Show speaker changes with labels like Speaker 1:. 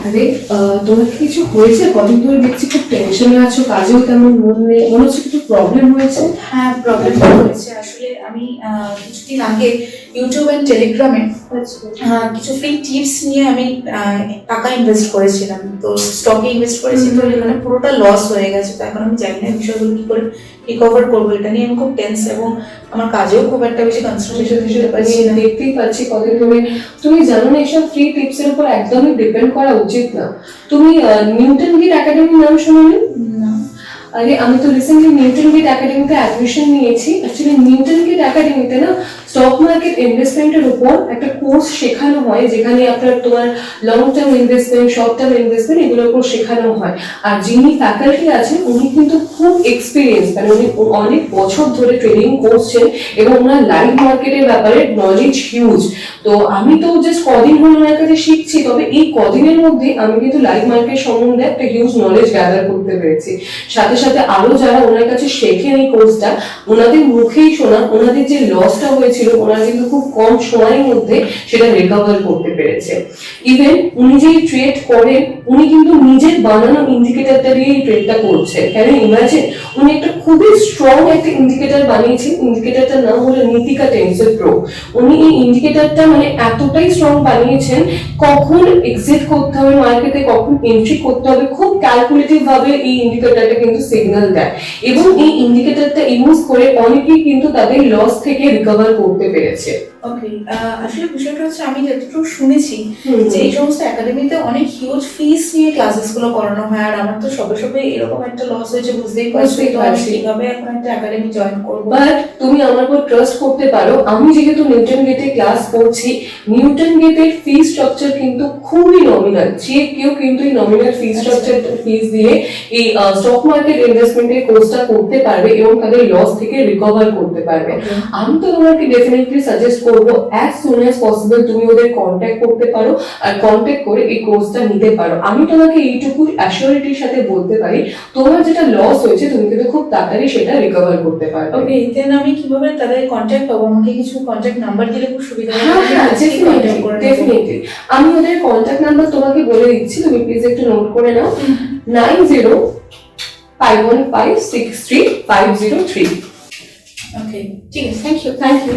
Speaker 1: আরে তোমার কি কিছু হয়েছে? কদিন ধরে দেখছি খুব টেনশনে আছো, কাজেও তেমন মন নেই, মনে হচ্ছে কিছু প্রবলেম হয়েছে।
Speaker 2: হ্যাঁ, প্রবলেম হয়েছে আসলে। আমি কিছুদিন আগে ইউটিউব এন্ড টেলিগ্রামে কিছু ফ্রি টিপস নিয়ে আমি টাকা ইনভেস্ট করেছিলাম। তো স্টকে ইনভেস্ট করেছি, তো এখানে পুরোটা লস হয়ে গেছে। তো এখন আমি জানি না বিষয়গুলো কি করে রিকভার করবো। এটা নিয়ে আমি খুব টেন্স, এবং আমার কাজেও খুব একটা বেশি কনসেন্ট্রেশন দিতে পারছি না।
Speaker 1: দেখতেই পাচ্ছি কদিন ধরে। তুমি জানো না, এইসব ফ্রি টিপস এর উপর একদমই ডিপেন্ড করা উচিত না। তুমি নিউটন গেট একাডেমির নাম শোনোনি?
Speaker 2: না।
Speaker 1: আরে আমি তো রিসেন্টলি নিউটন গেট একাডেমিতে অ্যাডমিশন নিয়েছি। অ্যাকচুয়ালি নিউটন গেট একাডেমিতে না স্টক মার্কেট ইনভেস্টমেন্টের উপর একটা কোর্স শেখানো হয়, যেখানে আপনার তোমার long term investment, short term investment এগুলোর উপর শেখানো হয়। আর যিনি ফ্যাকাল্টি আছেন উনি কিন্তু খুব এক্সপিরিয়েন্স, মানে উনি অনেক বছর ধরে ট্রেনিং করছেন এবং ওনার লাইভ মার্কেটের ব্যাপারে নলেজ হিউজ। তো আমি তো জাস্ট কদিন হলো ওনার কাছে শিখছি, তবে এই কদিনের মধ্যে আমি কিন্তু লাইভ মার্কেট সম্বন্ধে একটা হিউজ নলেজ গ্যাদার করতে পেরেছি। সাথে সাথে আরো যারা ওনার কাছে শেখেন এই কোর্সটা, ওনাদের মুখেই শোনা ওনাদের যে লসটা হয়েছিল ওনারা কিন্তু খুব কম সময়ের মধ্যে সেটা রিকভার করতে পেরেছে। ইভেন উনি যে ট্রেড করেন, উনি কিন্তু নিজের বানানো ইন্ডিকেটরটা দিয়ে এই ট্রেডটা করছেন। কেন ইমাজিন, উনি একটা খুবই স্ট্রং একটা ইন্ডিকেটর বানিয়েছেন। ইন্ডিকেটরটার নাম হলো নীতিকা টেন্সর প্রো। উনি এই ইন্ডিকেটরটা মানে এতটাই স্ট্রং বানিয়েছেন, কখন এক্সিট করতে হবে মার্কেটে, কখন এন্ট্রি করতে হবে, খুব ক্যালকুলেটিভ ভাবে এই ইন্ডিকেটরটা কিন্তু সিগন্যাল দেয়। এবং এই ইন্ডিকেটরটা ইউজ করে অনেকেই কিন্তু তাদের লস থেকে রিকভার করতে পেরেছে।
Speaker 2: ওকে, আসলে বিষয়টা হচ্ছে আমি যতটুকু শুনেছি যে এই সমস্ত একাডেমিতে অনেক হিউজ ফিস নিয়ে ক্লাসেস গুলো করানো হয়। আর আমার তো সবে সবে এরকম একটা লস হয়েছে, বুঝতেই পারছি। তো আমি কিভাবে এখন একটা একাডেমি জয়েন করবো?
Speaker 1: বাট তুমি আমার উপর ট্রাস্ট করতে পারো। আমি যেহেতু নিউটন গেটে ক্লাস করছি, নিউটন গেটের ফি স্ট্রাকচার কিন্তু খুবই নমিনাল। যে কেউ কিন্তু এই নমিনাল ফি স্ট্রাকচার ফিস দিয়ে এই স্টক মার্কেট ইনভেস্টমেন্টের কোর্সটা করতে পারবে এবং তাদের লস থেকে রিকভার করতে পারবে। আমি তো তোমাকে ডেফিনেটলি সাজেস্ট করবো অ্যাজ সুন অ্যাজ পসিবল তুমি ওদের কন্ট্যাক্ট করতে পারো আর কন্ট্যাক্ট করে এই কোর্সটা নিতে পারো। আমি তোমাকে এইটুকু অ্যাসিওরিটির সাথে বলতে পারি, তোমার যেটা লস হয়েছে তুমি কিন্তু খুব তাড়াতাড়ি সেটা রিকভার করতে পারবে।
Speaker 2: ওকে, দেন আমি কিভাবে তাদের কন্ট্যাক্ট পাবো? আমাকে কিছু কন্ট্যাক্ট নাম্বার দিলে খুব সুবিধা হবে।
Speaker 1: হ্যাঁ, ডেফিনেটলি আমি ওদের কন্ট্যাক্ট নাম্বার তোমাকে বলে দিচ্ছি, তুমি প্লিজ একটু নোট করে নাও। 9051563503।
Speaker 2: ওকে, ঠিক আছে, থ্যাংক ইউ।